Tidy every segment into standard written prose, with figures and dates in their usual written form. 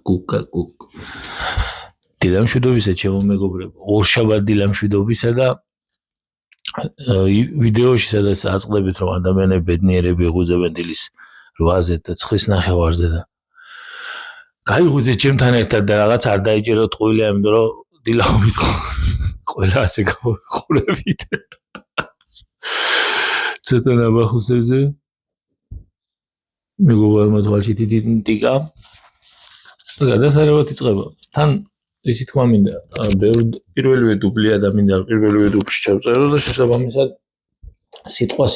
კუკ. დილამშვიდობისა ჩემო მეგობრებო. ორშაბათ დილამშვიდობისა და ვიდეოში სადაც აწყდებით რომ ადამიანები ბედნიერები იღვიძებენ დილის 8-ზე და 9:30-ზე და გაიღვიძეთ ჩემთან ერთად და რაღაც არ დაიჭეროთ ყვილი, ამიტომ რომ დილაობით ყველა ასე გავხურებით. ცოტა ნაბახუსებზე მეგობარმა თვალში დიდი ნტიკა გადასარევად იწყება. თან ისიც თქვა მინდა, პირველივე დუბლი ადამიანს პირველივე დუბლში ჩავწერო და შესაბამისად სიტყვა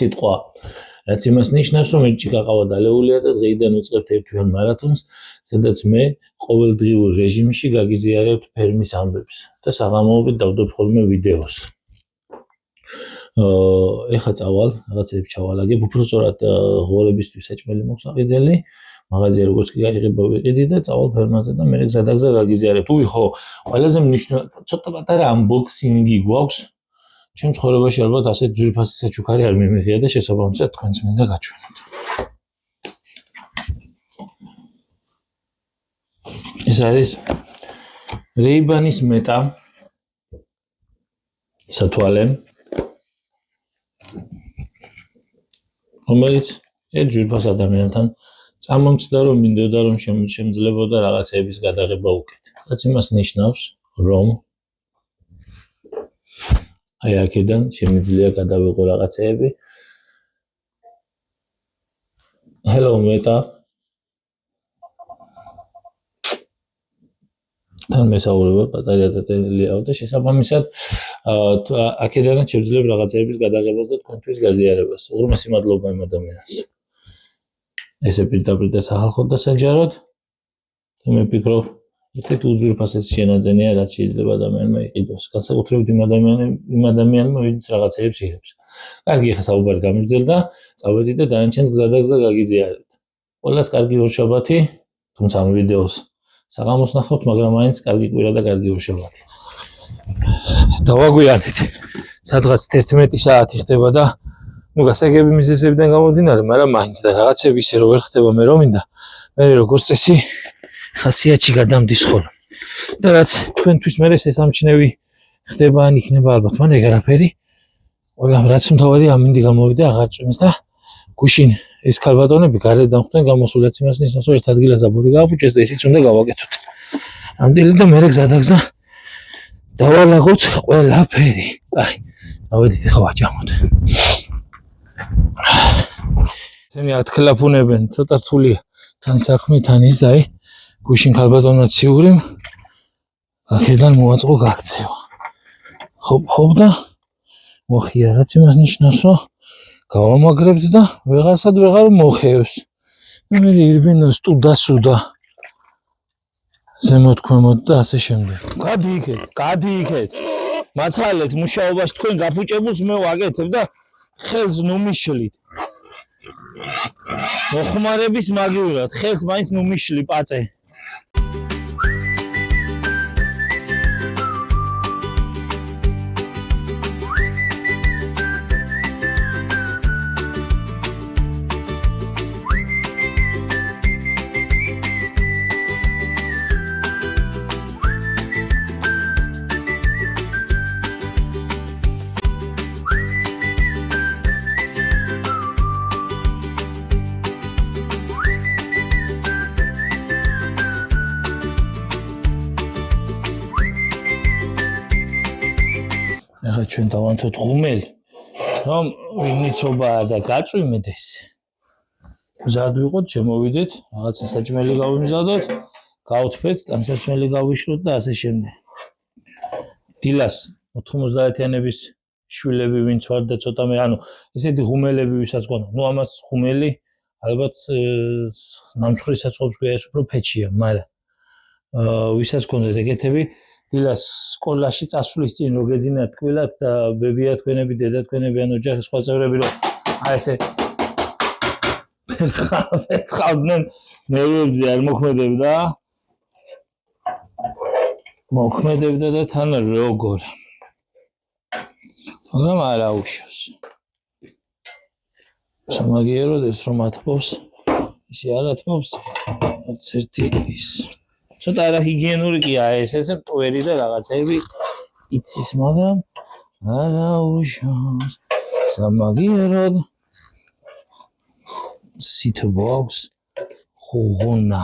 რაც იმას ნიშნავს, რომ ეჭი გაყავა დალეულია და დღეიდან ვიწყებთ ერთვიან მარათონს, სადაც მე ყოველდღიურ რეჟიმში გაგიზიარებთ ფერმის ამბებს და საღამოობით დავდებ ხოლმე ვიდეოს. ეხლა წავალ, რაღაცები ჩავალაგებ, უბრალოდ ღორებისთვის საჭმელი მაქვს აყიდელი, მაღაზია როგორც კი გაიღება ვიყიდი და წავალ ფერმაზე და მე გზადაგზა გაგიზიარებთ. ხო, ყველაზე მნიშვნელოვანი ცოტა პატარა unboxing-ი გვაქვს. ჩემ ცხოვრებაში ალბათ ასეთ ძვირფასი საჩუქარი არ მიმიღია და შესაბამისად თქვენც მინდა გაჩვენოთ. ეს არის Ray-Ban-ის მეტა სათვალე, რომელიც ერთ ძვირფას ადამიანთან წამომწდა რომ მინდოდა რომ შემძლებოდა რაღაცების გადაღება უკეთ. რაც იმას ნიშნავს, რომ აი აქედან შემიძლია გადავიღო რაღაცეები. Hello Meta. თან მესაუბრება ბატარეა დატენილია და შესაბამისად აქედანაც შევძლებ რაღაცეების გადაღებას და თქვენთვის გაზიარებას. უღრმესი მადლობა იმ ადამიანს. ესე პირდაპირ და სახალხოდ და საჯაროდ და მე ვფიქრობ, ერთ-ერთი უძვირფასესი შენაძენია, რაც შეიძლება ადამიანმა იყიდოს. განსაკუთრებით იმ ადამიანმა, ვინც რაღაცეებს იღებს. კარგი, ახლა საუბარი გამიგრძელდა, წავედი და დანარჩენს გზადაგზა გაგიზიარებთ. ყველას კარგი ორშაბათი, თუმცა ამ ვიდეოს საღამოს ნახავთ, მაგრამ მაინც კარგი კვირა და კარგი ორშაბათი. დავაგვიანეთ. სადღაც 11 საათი ხდება და გასაგები მიზეზებიდან გამომდინარე, მაგრამ მაინც და რაღაცები ისე რომ ვერ ხდება მე რომ მინდა. მე როგორც წესი ხასიათში გადამდის ხოლმე. და რაც თქვენთვის მე შესამჩნევი ხდება ან იქნება ალბათ, მან ეგარაფერი. ყველამ რაც მთავარი ამინდი გამოვიდა აღარ წვიმს და გუშინ ეს ქალბატონები გარედან ხვდნენ გამოსულაც იმას ნიშნავს, რომ ერთ ადგილას აბური გააფუჭეს და ისიც უნდა გავაკეთოთ. ამდელი და მე გზადაგზა დავალაგოთ ყველაფერი. აი, წავედით ახლა ვაჭამოთ. ესენი ათქლაფუნებენ, ცოტა რთულია თან საქმე, თან ის და აი გუშინ ქალბატონმა ციურიმ აქედან მოაწყო გაქცევა. ხობ და მოხია, რაც იმას ნიშნავს, რომ გავამაგრებთ და ვეღარსად ვეღარ მოხევს. მე ირბენა სტუდასუდა ზემოთქვემოთ და ასე შემდეგ. გადი იქეთ. მაცალეთ მუშაობას თქვენ გაფუჭებულს მე ვაკეთებ და ხელს ნუ მიშლით. მოხმარების მაგივრად, ხელს მაინც ნუ მიშლი პაწე. ახლა ჩვენ დავანთოთ ღუმელი, რომ ვინიცობაა და გაწვიმდეს. მზად ვიყოთ, შემოვიდეთ, რაღაცა საჭმელი გავიმზადოთ, გავთფეთ, დამსასმელი გავიშლოთ და ასე შემდეგ. დილას 90-იანების შვილები ვინც ვარ და ცოტა მე, ანუ ესეთი ღუმელები ვისაც გქონდა. ნუ ამას ღუმელი ალბათ ნამცხვრის საწყობს გვია ეს უფრო ფეჩია, მაგრამ ვისაც გქონდათ ეგეთები დილას სკოლაში წასვლის წინ რო გეძინათ თკვილად და ბებია თქვენები, დედა თქვენები ან ოჯახის სხვა წევრები რომ აი ესე ხავდნენ ნერვებზე არ მოქმედებდა და თან როგორ მაგრამ არა უშავს სამაგიეროდეს რომ ათბობს ისე არ ათბობს არც ერთი ის ცოტა რა ჰიგიენური კი არის ესე მტვერი და რაღაცები იცის, მაგრამ არა უშავს სამაგიეროდ სითბოს ხუღუნა.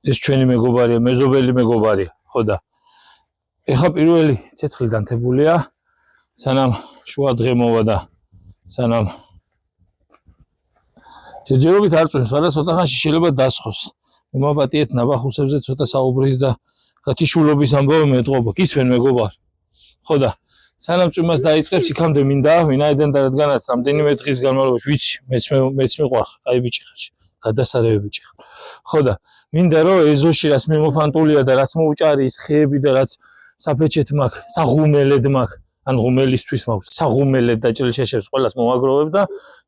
ეს ჩვენი მეგობარია, მეზობელი მეგობარია, ხო და ეხა პირველი ცეცხლი განთებულია, სანამ შუა დღე მოვა და სანამ ჯერჯერობით არ წვენს, მაგრამ ცოტა ხანში შეიძლება დასხოს. მოვაპატიეთ ნაბახუსებზე ცოტა საუბრის და გათიშულობის ამბავი მეტყობა. გისმენ მეგობარ. ხო და სანამ წვიმას დაიწყებს, იქამდე მინდა, ვინაიდან და რადგანაც რამდენიმე დღის განმავლობაში ვიცი, მეც მიყვარხარ, აი ბიჭი ხარ. გადასარევი ბიჭი ხარ. ხო და მინდა რომ ეზოში რაც მიმოფანტულია და რაც მოუჭარი ის ხეები და რაც საფეჩეთ მაქვს, საღუმელედ მაქვს, ან ღუმელისთვის მაქვს, საღუმელედ და ჭრილშეშებს ყველას მომაგროვებ და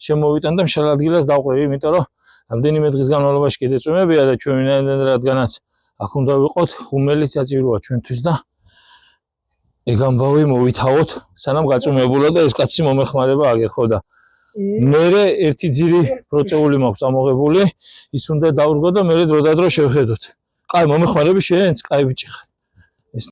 შემოვიტან და მშრალ ადგილას დავყრევი, იმიტომ რომ რამდენიმე დღის განმავლობაში კიდე წვიმებია და ჩვენ ვინაიდან რადგანაც აქ უნდა ვიყოთ, ღუმელი საჭიროა ჩვენთვის და ეგ ამბავი მოვითაოთ, სანამ გაწვიმებულა და ეს კაცი მომეხმარება აგერ, ხო და მერე ერთი ძირი პროცეული მაქვს ამოღებული, ის უნდა დავრგო და მერე დრო და დრო შევხედოთ. კაი, მომეხმარები შენც, კაი ბიჭი ხარ. ეს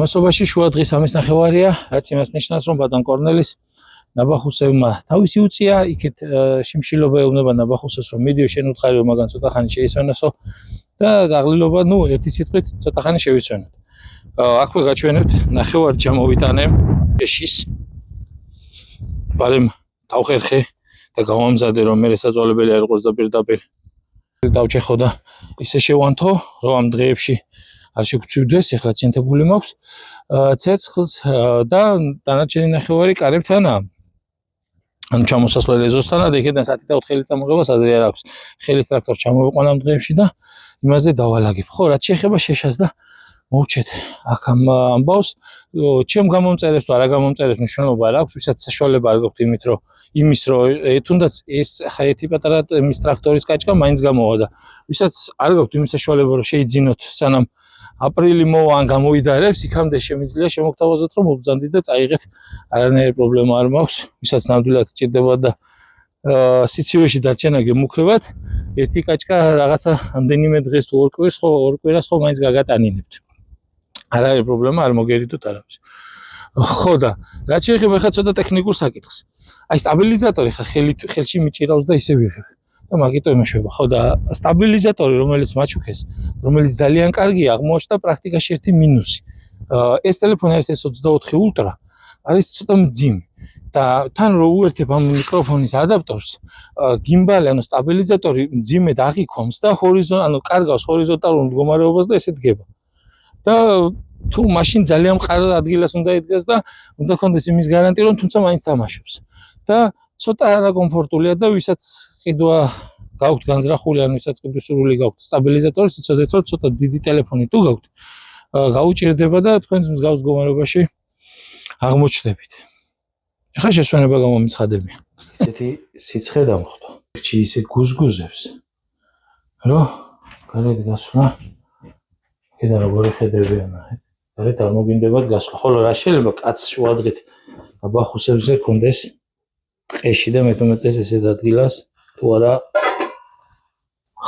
ამასობაში შუა დღის ამის ნახევარია, რაც იმას ნიშნავს, რომ ბატონ კორნელის ნაბახუსებმა თავისი უწია, იქეთ შიმშილობა ეუბნება ნაბახუსებს, რომ მიდიო შენ უთხარიო, მაგან ცოტა ხანი შეისვენოსო და დაღლილობა, ნუ ერთი სიტყვით ცოტა ხანი შევისვენოთ. აქვე გაჩვენებთ ნახევარი ჩამოვიტანე ეშის. ბარემ დავხერხე და გავამზადე, რომ მე საწვალებელი არ იყოს და პირდაპირ დავჭეხო და ისე შევანთო, რომ ამ დღეებში არ შეგვცივდეს, ეხლა ცენთებული მაქვს ცეცხლს და დანარჩენი ნახევარი კარებთანაა. ანუ ჩამოსასვლელი ეზოსთანად იქიდან 10-4 ხელი წამოღებას აზრი არ აქვს. ხელის ტრაქტორს ჩამოვიყვან ამ დღეებში და იმაზე დავალაგებ. ხო, რაც შეეხება შეშას და მოვჩეთ აქ ამ ამბავს, ჩემ გამომწერებს თუ არა გამომწერებს მნიშვნელობა არ აქვს, ვისაც საშუალება არ გაქვთ იმის რომ თუნდაც ეს ხა ერთი პატარა მის ტრაქტორის კაჭკა მაინც გამოვა და ვისაც არ გაქვთ იმის საშუალება რომ შეიძინოთ სანამ აპრილი მოვა ან გამოიდარებს, იქამდე შემიძლია შემოგთავაზოთ რომ მობრძანდით და წაიღეთ, არანაირი პრობლემა არ მაქვს, ვისაც ნამდვილად გჭირდება და სიცივეში დარჩენა გემუქრებათ, ერთი კაჭკა რაღაცა ამდენიმე დღეს თუ ორ კვირას ხო მაინც გაგატანინებთ. არ არის პრობლემა, არ მოგერიდოთ არავის. ხო და რაც შეეხება ხა ცოტა ტექნიკურ საკითხს. აი სტაბილიზატორი ხა ხელში მიჭირავს და ისე ვიღებ. და მაგიტო იმეშვება. ხო და სტაბილიზატორი, რომელიც მაჩუქეს, რომელიც ძალიან კარგია, აღმოაჩნდა პრაქტიკაში ერთი მინუსი. ეს ტელეფონი არის S24 Ultra, არის ცოტა მძიმე. და თან რო უერთებ ამ მიკროფონის ადაპტორს, გიმბალი, ანუ სტაბილიზატორი მძიმედ აღიქონს და კარგავს ჰორიზონტალურ მდგომარეობას და ესე დგება. და თუ მაშინ ძალიან მყარ ადგილას უნდა იდგას და უნდა ქონდეს იმის გარანტია, რომ თუმცა მაინც თამაშობს. და ცოტა არაკომფორტულია და ვისაც ყიდვა გაქვთ განზრახული, ან ვისაც ყიდვის სურვილი გაქვთ სტაბილიზატორის, იცოდეთ რომ ცოტა დიდი ტელეფონი თუ გაქვთ, გაუჭირდება და თქვენს მსგავს მდგომარეობაში აღმოჩნდებით. ეხლა შესვენება გამომიცხადებია. ისეთი სიცხე დამხვდა. რჩი ისე გუზგუზებს, რომ გარეთ გასვლა კიდე როგორი ხედებიან. გარეთ არ მოგინდებათ გასვლა. ხოლო რა შეიძლება კაცს შუადღით აბახუსებზე კონდეს ტყეში და მეტ-უმეტეს ესეთ ადგილას თუ არა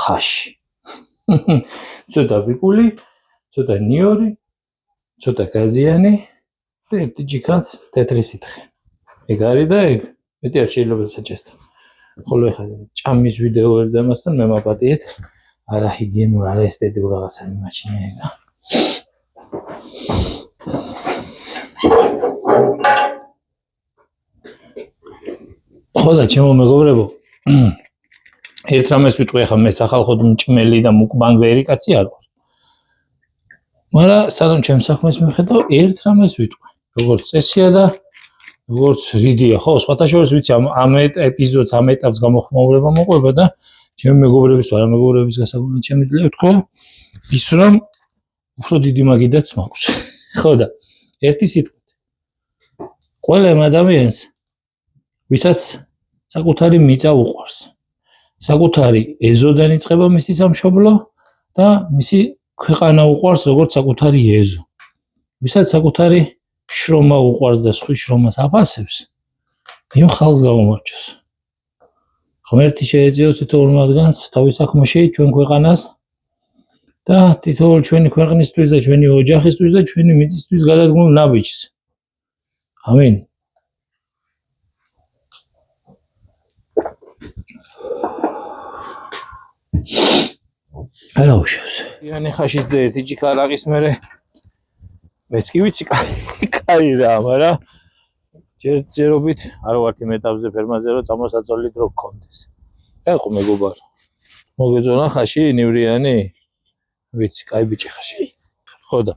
ხაში. ცოტა ბიკული, ცოტა ნიორი, ცოტა გაზიანი და ერთი ჯიქაც თეთრი სითხე. ეგ არის და ეგ მეტი არ შეიძლება საჭესთან. ხოლო ეხლა ჭამის ვიდეო ერძამასთან მე მაპატიეთ არა ჰიგიენურ, არა ესთეტიურ რაღაცა მიმაჩნია და ხო და ჩემო მეგობრებო, ერთ რამეს ვიტყვი, ახლა მე სახალხოდ მჭმელი და მუკბანგერი კაცი არ ვარ. მაგრამ სანამ ჩემ საქმეს მიხედავ, ერთ რამეს ვიტყვი, როგორც წესია და როგორც რიდია. ხო, სხვათა შორის ვიცი ამ ეპიზოდს, ამ ეტაპს გამოხმაურება მოყვება და ჩემი მეგობრების თუ არა მეგობრების გასაგონად შემიძლია ვთქვა ის რომ უფრო დიდი მაგიდაც მაქვს. ხო და ერთი სიტყვით. ყველა ადამიანს ვისაც საკუთარი მიწა უყვარს. საკუთარი ეზოდან იწყება მისი სამშობლო და მისი ქვეყანა უყვარს როგორც საკუთარი ეზო. ვისაც საკუთარი შრომა უყვარს და სხვის შრომას აფასებს, იმ ხალხს გამომარჯოს. ღმერთი შეეწიოს თითოეულ მათგანს თავის საქმეში ჩვენ ქვეყანას და თითოეულ ჩვენი ქვეყნისთვის და ჩვენი ოჯახისთვის და ჩვენი მიწისთვის გადადგმულ ნაბიჯს. ამინ. არა უშავს. იანი ხაშის და ერთი ჯიქარაღის მერე მეც კი ვიცი კაი რა, მაგრამ ჯერჯერობით არ ვართ იმ ეტაპზე ფერმაზე რომ წამოსაწოლი დრო გქონდეს. ეხო მეგობარ. მოგეძონა ხაში ნივრიანი? ვიცი, კაი ბიჭი ხაში. ხო და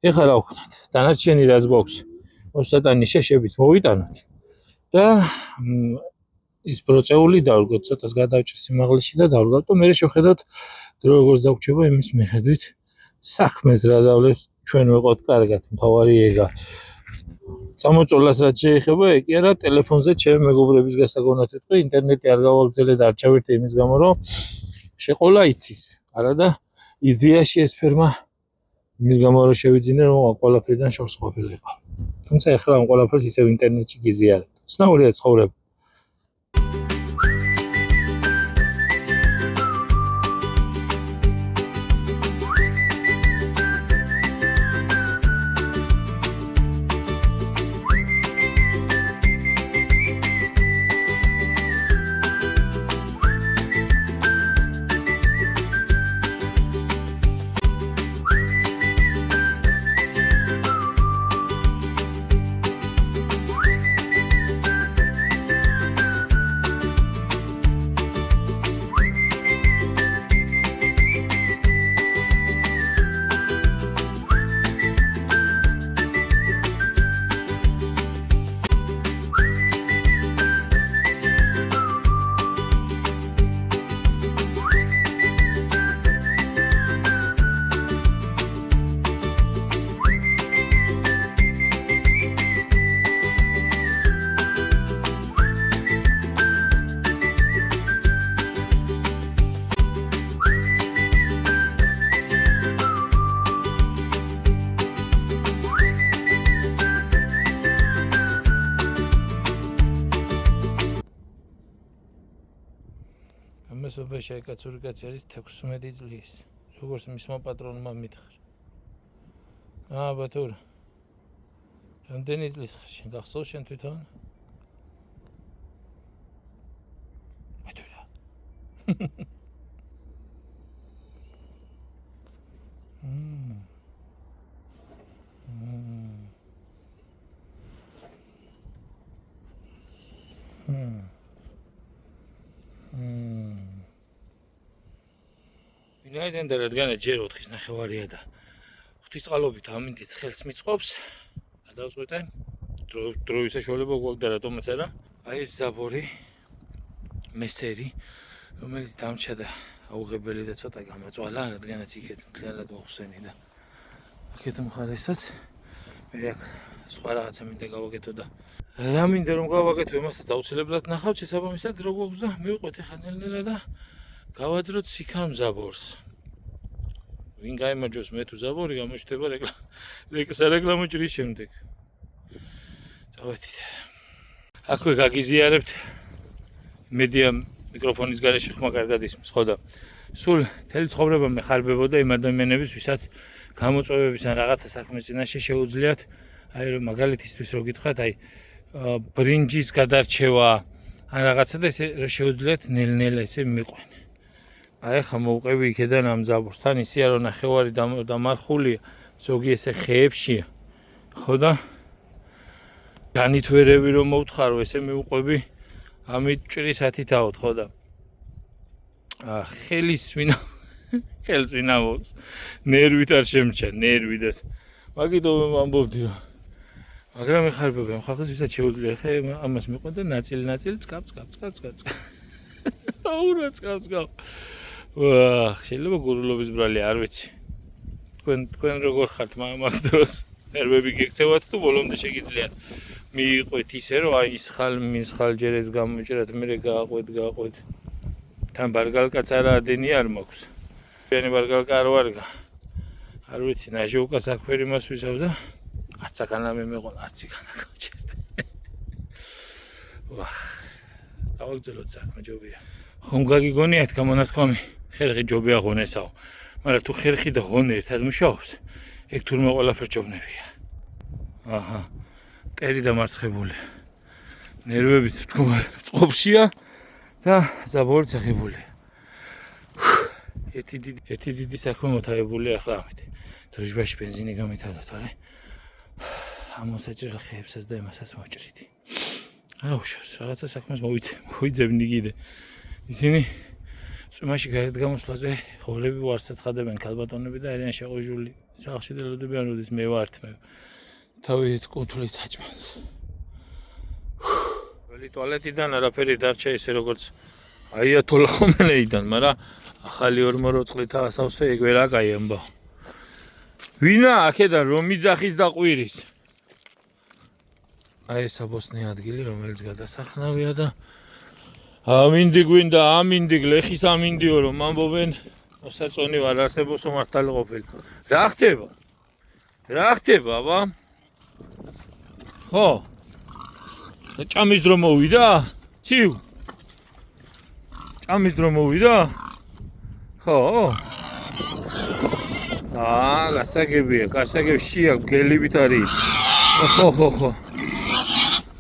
ეხლა რა ვქნათ? დანარჩენი რაც გვაქვს, მოსატანი შეშებით მოვიტანოთ და ის პროცეული დავდგოთ, ცოტას გადავჭრ სიმაღლეში და დავდგოთ და მე შევხედოთ დრო როგორც დაგვრჩება იმის მიხედვით საქმეს რა დავლევს ჩვენ ვიყოთ კარგად, მთავარი ეგა. წამოწოლას რაც შეეხება, ეგ კი არა ტელეფონზე ჩემი მეგობრების გასაგონად ვიტყვი, ინტერნეტი არ გავალძელე და არ ჩავერთე იმის გამო, რომ შეყოლა იცის. არა და იდეაში ეს ფერმა იმის გამო რომ შევიძინე, რომ ყველაფრიდან შორს ყოფილიყო. თუმცა ეხლა ამ ყველაფერს ისევ ინტერნეტში გიზიარებ. ცნაურია ცხოვრება. ამასობაში აი კაცური კაცი არის 16 წლის. Როგორც მისმა პატრონმა მითხრა. ბათურ. რამდენი წლის ხარ შენ გახსოვს შენ თვითონ? ბათურა. ვინაიდან და რადგან ჯერ 4-ის ნახევარია და ღვთისწყალობით ამინდიც ხელს მიწყობს, გადავწყვეტე დროის საშუალება გვაქვს და რატომაც არა. აი ეს ზაბორი მესერი, რომელიც დამჩა და აუღებელი და ცოტა გამაწვალა, რადგანაც იქეთ მთლიანად მოხსენი და აქეთ მხარესაც მე აქ სხვა რაღაცა მინდა გავაკეთო და რა მინდა რომ გავაკეთო, იმასაც აუცილებლად ნახავთ შესაბამისად რო გვაქვს და მივყვეთ ახლა ნელ-ნელა და გავაძროთ სიქამ ზაბორს. ვინ გაიმარჯვებს მე თუ ზაბორი გამოჩნდება სარეკლამო ჭრის შემდეგ. წავედით. აქვე გაგიზიარებთ მედია მიკროფონის გარეშე ხმა კარგად ისმის, ხო და სულ მთელი ცხოვრება მეხარბებოდა იმ ადამიანების, ვისაც გამოწვევების ან რაღაცა საქმის წინაშე შეუძლიათ, აი რომ მაგალითისთვის რო გითხრათ, აი ბრინჯის გადარჩევა ან რაღაცა და ესე შეუძლიათ ნელ-ნელა ესე მიყვენ. აი ხა მოვყევი იქედან ამ ზაბორს, თან ისია რომ ნახევარი დამარხულია, ზოგი ესე ხეებშია. ხო და განითვერები რომ მოვთხარო, ესე მივყვები ამით ჭრის 10 თაოდ, ხო და ხელს ვინავობს, ნერვით არ შემჩა, ნერვით. მაგითო ამბობდი რომ მაგრამ ეხარბებიან ხალხს, ვისაც შეუძლია ხე ამას მიყვენ და ნაწილი წკაპ. აურა წკაპ. შეიძლება გურულობის ბრალი არ ვიცი. თქვენ როგორ ხართ მაგ დროს? ნერვები გექცევათ თუ ბოლომდე შეგიძლიათ მიიყვეთ ისე რომ აი ის ხალ ჯერ ეს გამოიჭრათ, მე გააყვეთ. თან ბარგალკაც არადენი არ მაქვს.იანი ბარგალკა არ ვარგა. არ ვიცი, ნაჟოვკა საქმე იმას ვისავ და არც აქანა მე მეყო, არც იქანა გავჭერდე. გავაგზავნოთ საქმე ჯობია. ხომ გაგიგონიათ გამონათქვამი? ხერხი ჯობია ღონესაო. მაგრამ თუ ხერხი და ღონე ერთად მუშაობს, ეგ თურმე ყველაფერ ჯობნებია. ტერი დამარცხებულია. ნერვებიც წყობშია და ზაბორიც აღებულია. ერთი დიდი საქმე მოთავებულია ახლა ამით. დროშბაში ბენზინი გამითადოთ, არა? ამოსაჭრელ ხეებსაც და იმასაც მოვჭრიდი. აუშავს, რაღაცა საქმეს მოვიძებნი კიდე. ისინი წვიმაში გარეთ გამოსვლაზე ხოლები ვარს აცხადებენ ქალბატონები და არიან შეყვეჟული. სახლში დელოდებიან, როდის მე ვართ, თავით კუთვლით საჭმელს. ველი ტუალეტიდან არაფერი დარჩა ისე როგორც აიათოლა ხომეინიდან, მაგრამ ახალი 2 წლითაა ასავსე, ეგ ვერ აკაი ამბო. ვინა აქედან რომ მიძახის და ყვირის. აი ეს აბოსნი ადგილი, რომელიც გადასახნავია და ამინდი გვინდა, ამინდი ლეხის ამინდიო რომ ამბობენ, მოსაწონი ვარ არსებოსო მართალი ყოფილი. რა ხდება, აბა? ხო. ჭამის დრო მოვიდა? ცივ. ჭამის დრო მოვიდა? ხო. გასაგებია, გელივით არის. ხო.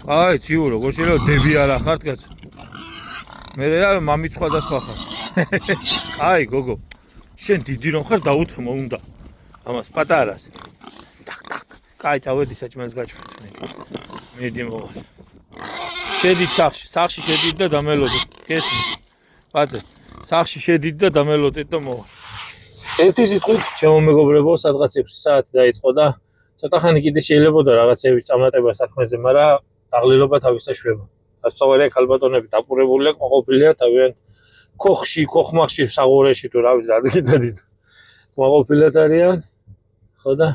აი, ცივ როგორ შეიძლება დები არ ახართ კაცო. მე რა მამიც სხვა და სხვა ხარ. აი, გოგო. შენ დიდი რომ ხარ დაუთმო უნდა. ამას პატარას. კაი, წავედი საჭმელს გაჭმე. მედი მოვა. შედით სახში შედით და დამელოდეთ. გესმის? ბაძე, სახში შედით და დამელოდეთ და მოვა. ერთი სიტყვით, ჩემო მეგობრებო, სადღაც 6 საათი დაიწყო და ცოტა ხანი კიდე შეიძლებოდა რაღაცების წამატება საქმეზე, მაგრამ დაღლილობა თავისაშვება. ასწავლია ქალბატონები დაპურებულია, ყოფილია თავიანთ ქოხმახში, საღურეში თუ რა ვიცი, ადგილდადის. ყოფილად არიან. ხო და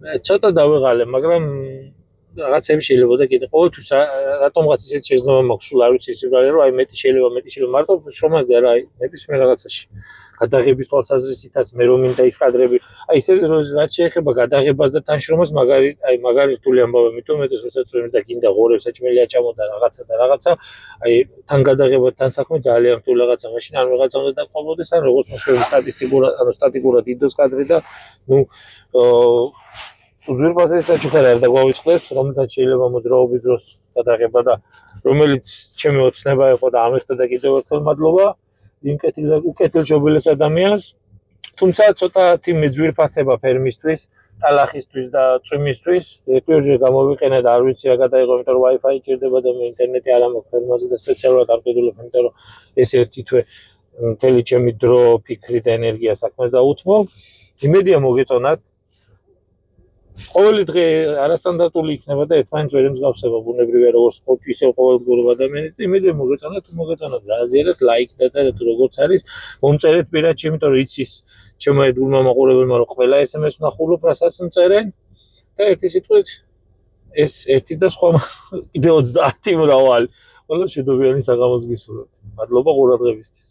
მე ცოტა დავეღალე, მაგრამ რაღაცები შეიძლება და კიდე ყოველთვის რატომღაც ისეთი შეგრძნება მაქვს სულ არ ვიცი ის უბრალოდ რომ აი მეტი შეიძლება მარტო შრომაზე არა აი ნებისმიერ რაღაცაში გადაღების თვალსაზრისითაც მე რომ მინდა ის კადრები აი ისე რაც შეეხება გადაღებას და თანშრომას მაგარი რთული ამბავი მითუმეტეს როდესაც რომ და გინდა ღორებს საჭმელია ჩამოდა რაღაცა აი თან გადაღება თან საქმე ძალიან რთული რაღაცა მაშინ არ ვიღაცა უნდა დაყოლოდეს ან როგორც მოშორებით სტატიკურად იდოს კადრი და ნუ უძვირფასი საჩუქარი არ დაგვავიწყდეს, რომელთაც შეიძლება მოძრაობის დროს გადაღება და რომელიც ჩემი ოცნება იყო და ამიხდა და კიდევ ერთხელ მადლობა იმ უკეთილშობილეს ადამიანს. თუმცა ცოტათი მეძვირფასება ფერმისთვის, ტალახისთვის და წვიმისთვის, ერთგვარჯერ გამოვიყენე და არ ვიცი რა გადაიღო, იმიტომ რომ Wi-Fi ჭირდება და მე ინტერნეტი არ ამაქვს ფერმაზე და სპეციალურად არ ვყიდულობ, იმიტომ რომ ეს ერთი თვე მთელი ჩემი დრო, ფიქრი და ენერგია საქმეს დაუთმო. იმედია მოგეწონათ. ყოველი დღე არასტანდარტული იქნება და ერთმანეთს ვერ ემსგავსება ბუნებრივია როგორც სპორტი ისე ყოველდღიურ ადამიანის და იმედია მოგეწონათ თუ მოგეწონათ გააზიარეთ ლაიქ დაწერეთ როგორც არის მომწერეთ პირადში იმიტომ რომ იცის ჩემო ერთგულმა მაყურებელმა რომ ყველა SMS ნახულობ რასაც მწერენ და ერთი სიტყვით ეს ერთი და სხვა კიდე 30 მრავალი ყველა შედობიანი საღამოს გისურვებთ მადლობა ყურადღებისთვის